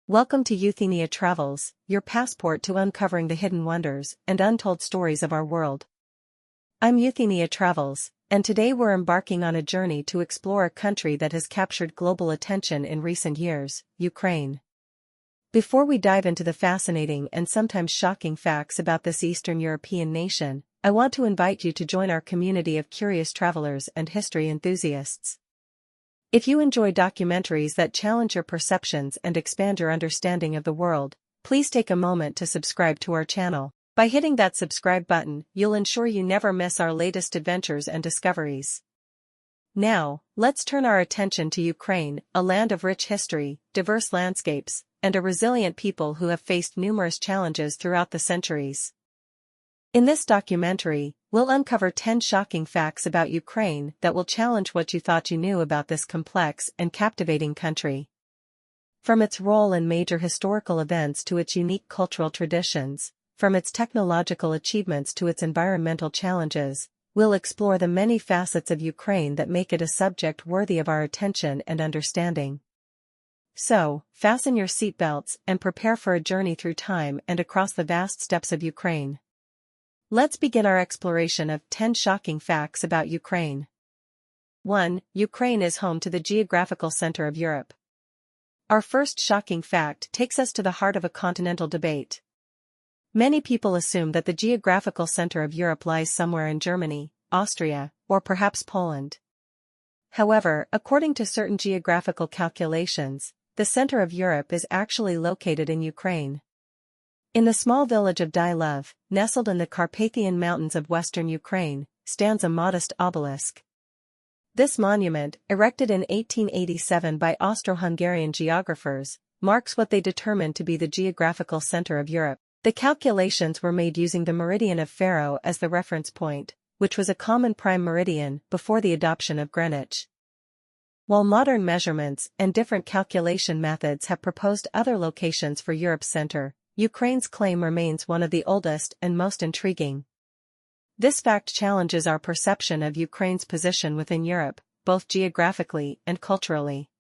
Welcome to Euthenia Travels, your passport to uncovering the hidden wonders and untold stories of our world. I'm Euthenia Travels, and today we're embarking on a journey to explore a country that has captured global attention in recent years, Ukraine. Before we dive into the fascinating and sometimes shocking facts about this Eastern European nation, I want to invite you to join our community of curious travelers and history enthusiasts. If you enjoy documentaries that challenge your perceptions and expand your understanding of the world, please take a moment to subscribe to our channel. By hitting that subscribe button, you'll ensure you never miss our latest adventures and discoveries. Now, let's turn our attention to Ukraine, a land of rich history, diverse landscapes, and a resilient people who have faced numerous challenges throughout the centuries. In this documentary, we'll uncover 10 shocking facts about Ukraine that will challenge what you thought you knew about this complex and captivating country. From its role in major historical events to its unique cultural traditions, from its technological achievements to its environmental challenges, we'll explore the many facets of Ukraine that make it a subject worthy of our attention and understanding. So, fasten your seatbelts and prepare for a journey through time and across the vast steppes of Ukraine. Let's begin our exploration of 10 shocking facts about Ukraine. 1. Ukraine is home to the geographical center of Europe. Our first shocking fact takes us to the heart of a continental debate. Many people assume that the geographical center of Europe lies somewhere in Germany, Austria, or perhaps Poland. However, according to certain geographical calculations, the center of Europe is actually located in Ukraine. In the small village of Kyiv, nestled in the Carpathian Mountains of western Ukraine, stands a modest obelisk. This monument, erected in 1887 by Austro-Hungarian geographers, marks what they determined to be the geographical center of Europe. The calculations were made using the meridian of Faro as the reference point, which was a common prime meridian before the adoption of Greenwich. While modern measurements and different calculation methods have proposed other locations for Europe's center, Ukraine's claim remains one of the oldest and most intriguing. This fact challenges our perception of Ukraine's position within Europe, both geographically and culturally.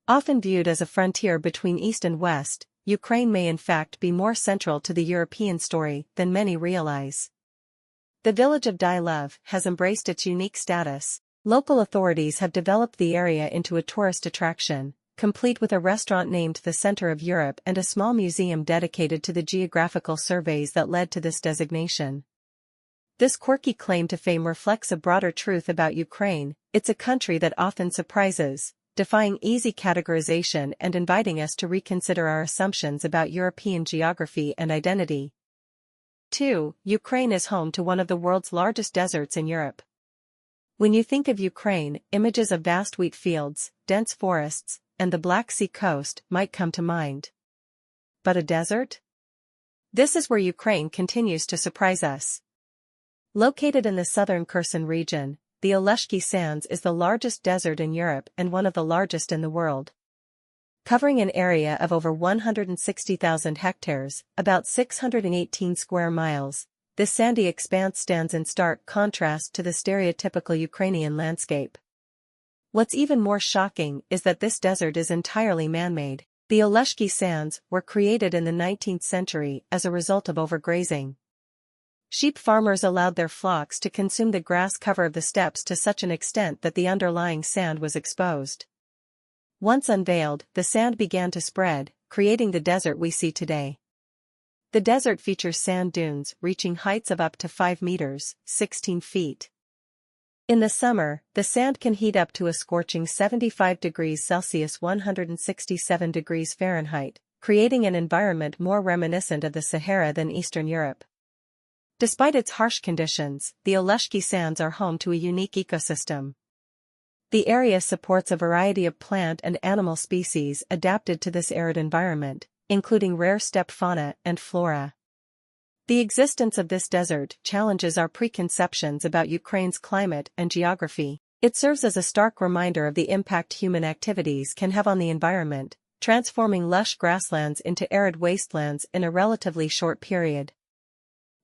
Often viewed as a frontier between East and West, Ukraine may in fact be more central to the European story than many realize. The village of Kyiv has embraced its unique status. Local authorities have developed the area into a tourist attraction, complete with a restaurant named the Center of Europe and a small museum dedicated to the geographical surveys that led to this designation. This quirky claim to fame reflects a broader truth about Ukraine: it's a country that often surprises, defying easy categorization and inviting us to reconsider our assumptions about European geography and identity. 2. Ukraine is home to one of the world's largest deserts in Europe. When you think of Ukraine, images of vast wheat fields, dense forests, and the Black Sea coast might come to mind. But a desert? This is where Ukraine continues to surprise us. Located in the southern Kherson region, the Aleutian Sands is the largest desert in Europe and one of the largest in the world. Covering an area of over 160,000 hectares, about 618 square miles, this sandy expanse stands in stark contrast to the stereotypical Ukrainian landscape. What's even more shocking is that this desert is entirely man-made. The Aleutian Sands were created in the 19th century as a result of overgrazing. Sheep farmers allowed their flocks to consume the grass cover of the steppes to such an extent that the underlying sand was exposed. Once unveiled, the sand began to spread, creating the desert we see today. The desert features sand dunes reaching heights of up to 5 meters, 16 feet. In the summer, the sand can heat up to a scorching 75 degrees Celsius 167 degrees Fahrenheit, creating an environment more reminiscent of the Sahara than Eastern Europe. Despite its harsh conditions, the Aleutian Sands are home to a unique ecosystem. The area supports a variety of plant and animal species adapted to this arid environment, including rare steppe fauna and flora. The existence of this desert challenges our preconceptions about Ukraine's climate and geography. It serves as a stark reminder of the impact human activities can have on the environment, transforming lush grasslands into arid wastelands in a relatively short period.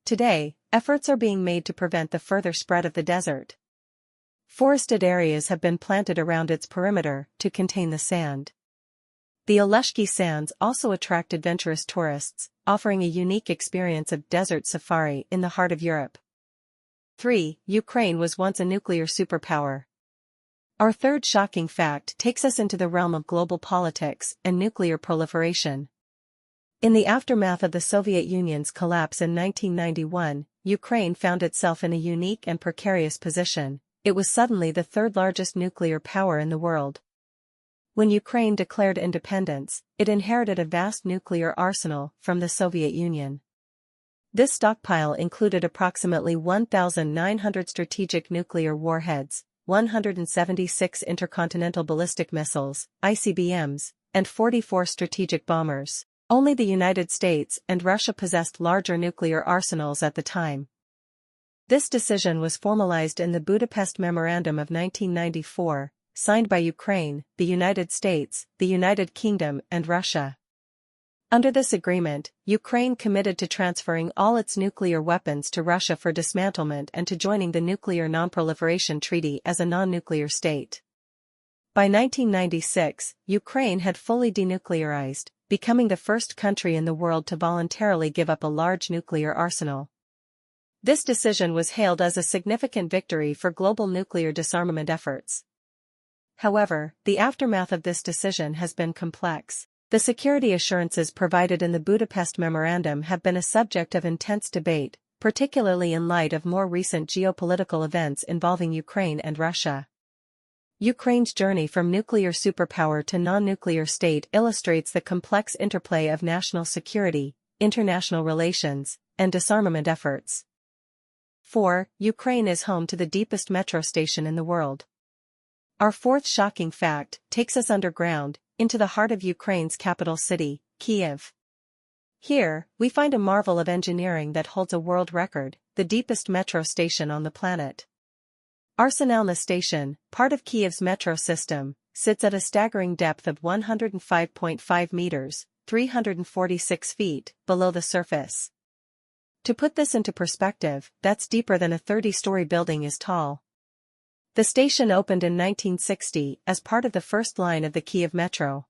Today, efforts are being made to prevent the further spread of the desert. Forested areas have been planted around its perimeter to contain the sand. The Aleutian Sands also attract adventurous tourists, offering a unique experience of desert safari in the heart of Europe. 3. Ukraine was once a nuclear superpower. Our third shocking fact takes us into the realm of global politics and nuclear proliferation. In the aftermath of the Soviet Union's collapse in 1991, Ukraine found itself in a unique and precarious position. It was suddenly the third-largest nuclear power in the world. When Ukraine declared independence, it inherited a vast nuclear arsenal from the Soviet Union. This stockpile included approximately 1,900 strategic nuclear warheads, 176 intercontinental ballistic missiles, ICBMs, and 44 strategic bombers. Only the United States and Russia possessed larger nuclear arsenals at the time. This decision was formalized in the Budapest Memorandum of 1994, signed by Ukraine, the United States, the United Kingdom and Russia. Under this agreement, Ukraine committed to transferring all its nuclear weapons to Russia for dismantlement and to joining the Nuclear Non-Proliferation Treaty as a non-nuclear state. By 1996, Ukraine had fully denuclearized, becoming the first country in the world to voluntarily give up a large nuclear arsenal. This decision was hailed as a significant victory for global nuclear disarmament efforts. However, the aftermath of this decision has been complex. The security assurances provided in the Budapest Memorandum have been a subject of intense debate, particularly in light of more recent geopolitical events involving Ukraine and Russia. Ukraine's journey from nuclear superpower to non-nuclear state illustrates the complex interplay of national security, international relations, and disarmament efforts. 4. Ukraine is home to the deepest metro station in the world. Our fourth shocking fact takes us underground, into the heart of Ukraine's capital city, Kyiv. Here, we find a marvel of engineering that holds a world record, the deepest metro station on the planet. Arsenalna Station, part of Kyiv's metro system, sits at a staggering depth of 105.5 meters, 346 feet, below the surface. To put this into perspective, that's deeper than a 30-story building is tall. The station opened in 1960 as part of the first line of the Kyiv Metro.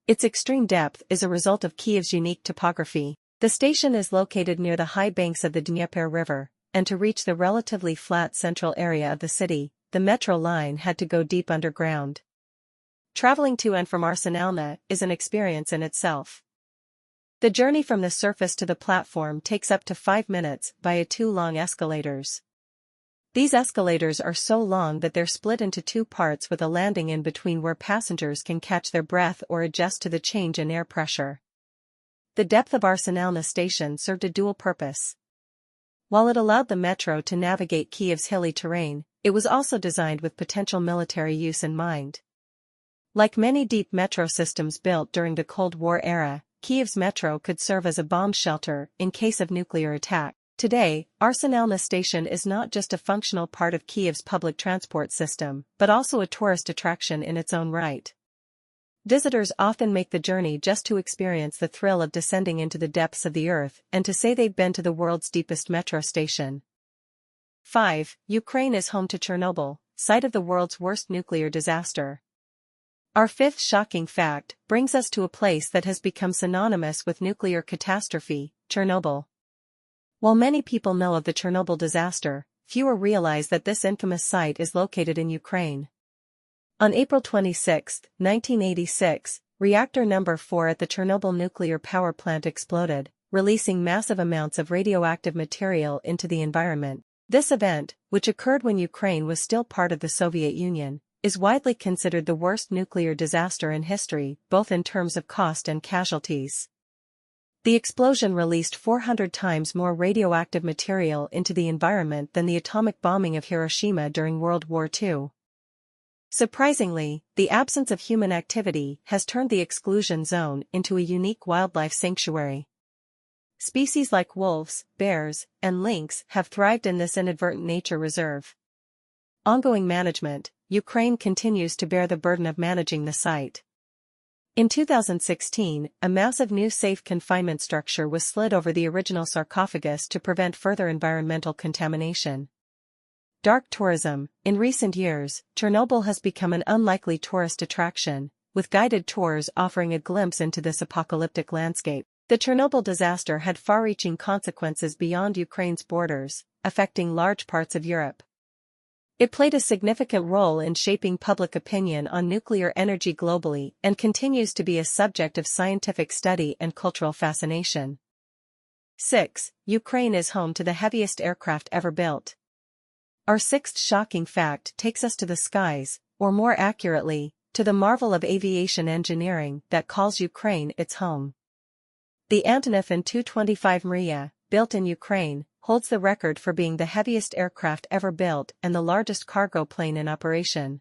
Its extreme depth is a result of Kyiv's unique topography. The station is located near the high banks of the Dnieper River, and to reach the relatively flat central area of the city, the metro line had to go deep underground. Traveling to and from Arsenalna is an experience in itself. The journey from the surface to the platform takes up to 5 minutes via 2 long escalators. These escalators are so long that they're split into 2 parts with a landing in between where passengers can catch their breath or adjust to the change in air pressure. The depth of Arsenalna station served a dual purpose. While it allowed the metro to navigate Kyiv's hilly terrain, it was also designed with potential military use in mind. Like many deep metro systems built during the Cold War era, Kyiv's metro could serve as a bomb shelter in case of nuclear attack. Today, Arsenalna station is not just a functional part of Kyiv's public transport system, but also a tourist attraction in its own right. Visitors often make the journey just to experience the thrill of descending into the depths of the earth and to say they've been to the world's deepest metro station. 5. Ukraine is home to Chernobyl, site of the world's worst nuclear disaster. Our fifth shocking fact brings us to a place that has become synonymous with nuclear catastrophe, Chernobyl. While many people know of the Chernobyl disaster, fewer realize that this infamous site is located in Ukraine. On April 26, 1986, reactor number 4 at the Chernobyl nuclear power plant exploded, releasing massive amounts of radioactive material into the environment. This event, which occurred when Ukraine was still part of the Soviet Union, is widely considered the worst nuclear disaster in history, both in terms of cost and casualties. The explosion released 400 times more radioactive material into the environment than the atomic bombing of Hiroshima during World War II. Surprisingly, the absence of human activity has turned the exclusion zone into a unique wildlife sanctuary. Species like wolves, bears, and lynx have thrived in this inadvertent nature reserve. Ongoing management, Ukraine continues to bear the burden of managing the site. In 2016, a massive new safe confinement structure was slid over the original sarcophagus to prevent further environmental contamination. Dark tourism. In recent years, Chernobyl has become an unlikely tourist attraction, with guided tours offering a glimpse into this apocalyptic landscape. The Chernobyl disaster had far-reaching consequences beyond Ukraine's borders, affecting large parts of Europe. It played a significant role in shaping public opinion on nuclear energy globally and continues to be a subject of scientific study and cultural fascination. 6. Ukraine is home to the heaviest aircraft ever built. Our sixth shocking fact takes us to the skies, or more accurately, to the marvel of aviation engineering that calls Ukraine its home. The Antonov An-225 Mriya, built in Ukraine, holds the record for being the heaviest aircraft ever built and the largest cargo plane in operation.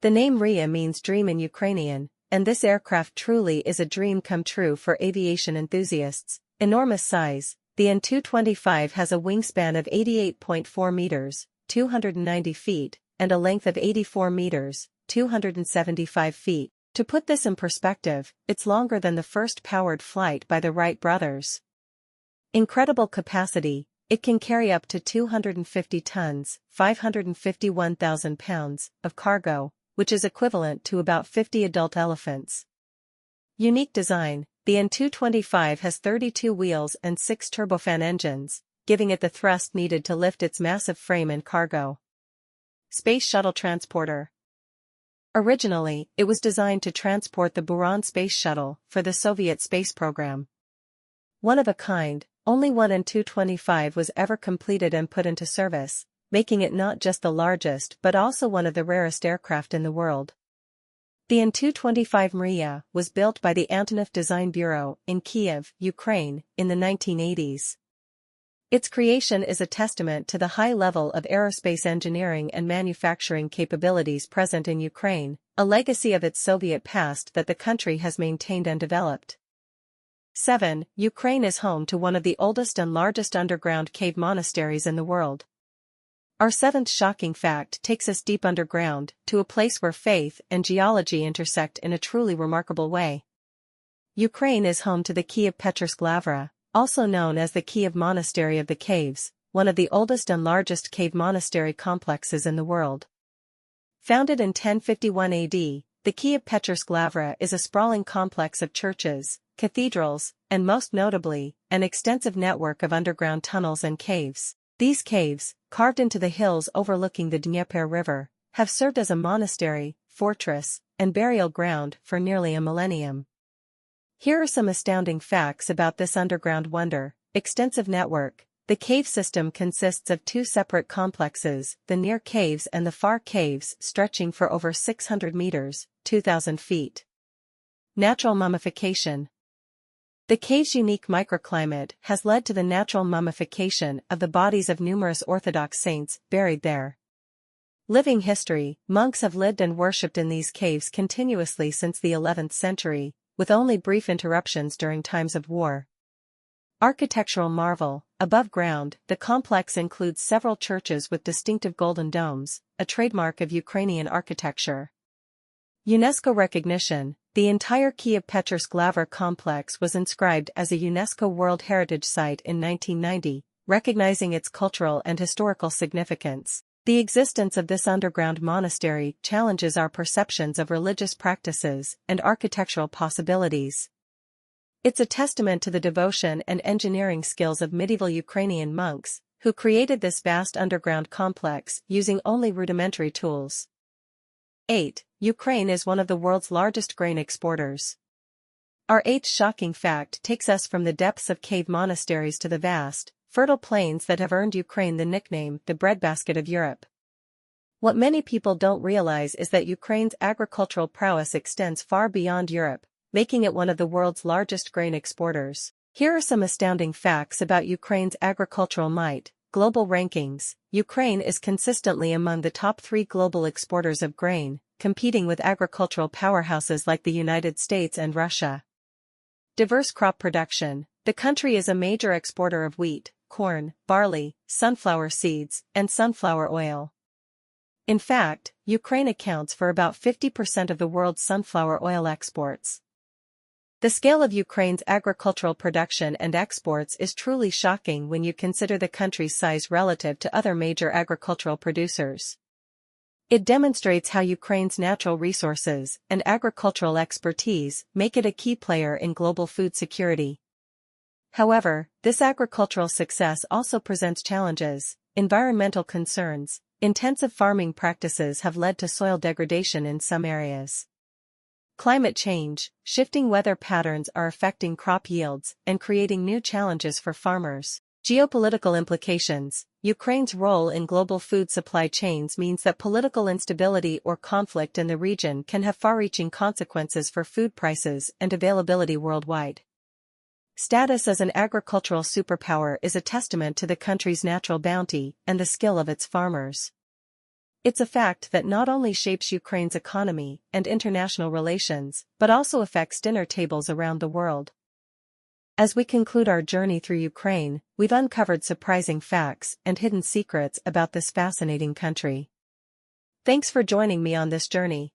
The name Mriya means dream in Ukrainian, and this aircraft truly is a dream come true for aviation enthusiasts. Enormous size, the An-225 has a wingspan of 88.4 meters, 290 feet, and a length of 84 meters, 275 feet. To put this in perspective, it's longer than the first powered flight by the Wright brothers. Incredible capacity, it can carry up to 250 tons, 551,000 pounds, of cargo, which is equivalent to about 50 adult elephants. Unique design, the An-225 has 32 wheels and 6 turbofan engines, giving it the thrust needed to lift its massive frame and cargo. Space Shuttle Transporter. Originally, it was designed to transport the Buran space shuttle for the Soviet space program. One of a kind, only one An-225 was ever completed and put into service, making it not just the largest but also one of the rarest aircraft in the world. The An-225 Mriya was built by the Antonov Design Bureau in Kyiv, Ukraine, in the 1980s. Its creation is a testament to the high level of aerospace engineering and manufacturing capabilities present in Ukraine, a legacy of its Soviet past that the country has maintained and developed. 7. Ukraine is home to one of the oldest and largest underground cave monasteries in the world. Our seventh shocking fact takes us deep underground, to a place where faith and geology intersect in a truly remarkable way. Ukraine is home to the Kyiv Lavra, also known as the Kyiv Monastery of the Caves, one of the oldest and largest cave monastery complexes in the world. Founded in 1051 AD, the Kyiv Lavra is a sprawling complex of churches, cathedrals, and most notably, an extensive network of underground tunnels and caves. These caves, carved into the hills overlooking the Dnieper River, have served as a monastery, fortress, and burial ground for nearly a millennium. Here are some astounding facts about this underground wonder. Extensive network. The cave system consists of two separate complexes, the near caves and the far caves, stretching for over 600 meters, 2,000 feet. Natural mummification. The cave's unique microclimate has led to the natural mummification of the bodies of numerous Orthodox saints buried there. Living history. Monks have lived and worshipped in these caves continuously since the 11th century, with only brief interruptions during times of war. Architectural marvel. Above ground, the complex includes several churches with distinctive golden domes, a trademark of Ukrainian architecture. UNESCO recognition. The entire Kyiv Lavra complex was inscribed as a UNESCO World Heritage Site in 1990, recognizing its cultural and historical significance. The existence of this underground monastery challenges our perceptions of religious practices and architectural possibilities. It's a testament to the devotion and engineering skills of medieval Ukrainian monks, who created this vast underground complex using only rudimentary tools. 8. Ukraine is one of the world's largest grain exporters. Our eighth shocking fact takes us from the depths of cave monasteries to the vast, fertile plains that have earned Ukraine the nickname the breadbasket of Europe. What many people don't realize is that Ukraine's agricultural prowess extends far beyond Europe, making it one of the world's largest grain exporters. Here are some astounding facts about Ukraine's agricultural might. Global rankings. Ukraine is consistently among the top 3 global exporters of grain, competing with agricultural powerhouses like the United States and Russia. Diverse crop production. The country is a major exporter of wheat, corn, barley, sunflower seeds, and sunflower oil. In fact, Ukraine accounts for about 50% of the world's sunflower oil exports. The scale of Ukraine's agricultural production and exports is truly shocking when you consider the country's size relative to other major agricultural producers. It demonstrates how Ukraine's natural resources and agricultural expertise make it a key player in global food security. However, this agricultural success also presents challenges. Environmental concerns. Intensive farming practices have led to soil degradation in some areas. Climate change. Shifting weather patterns are affecting crop yields and creating new challenges for farmers. Geopolitical implications. Ukraine's role in global food supply chains means that political instability or conflict in the region can have far-reaching consequences for food prices and availability worldwide. Status as an agricultural superpower is a testament to the country's natural bounty and the skill of its farmers. It's a fact that not only shapes Ukraine's economy and international relations, but also affects dinner tables around the world. As we conclude our journey through Ukraine, we've uncovered surprising facts and hidden secrets about this fascinating country. Thanks for joining me on this journey.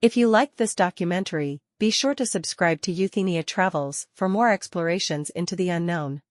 If you liked this documentary, be sure to subscribe to Euthenia Travels for more explorations into the unknown.